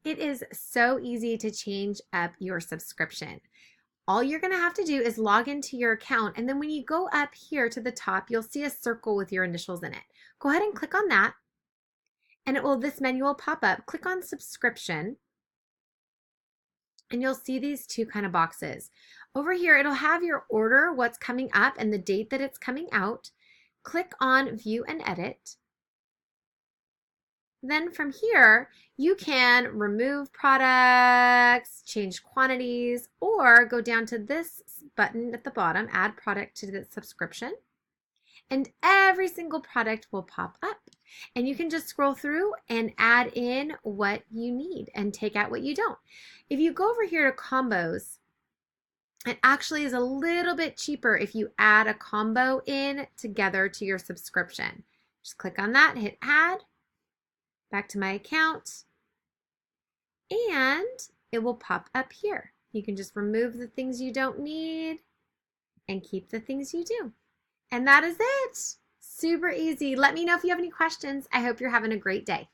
It is so easy to change up your subscription. All you're going to have to do is log into your account, and then when you go up here to the top, you'll see a circle with your initials in it. Go ahead and click on that, and this menu will pop up. Click on subscription, and you'll see these two kind of boxes. Over here, it'll have your order, what's coming up, and the date that it's coming out. Click on view and edit. Then from here, you can remove products, change quantities, or go down to this button at the bottom, add product to the subscription, and every single product will pop up. And you can just scroll through and add in what you need and take out what you don't. If you go over here to combos, it actually is a little bit cheaper if you add a combo in together to your subscription. Just click on that, hit add. Back to my account, and it will pop up here. You can just remove the things you don't need and keep the things you do. And that is it. Super easy. Let me know if you have any questions. I hope you're having a great day.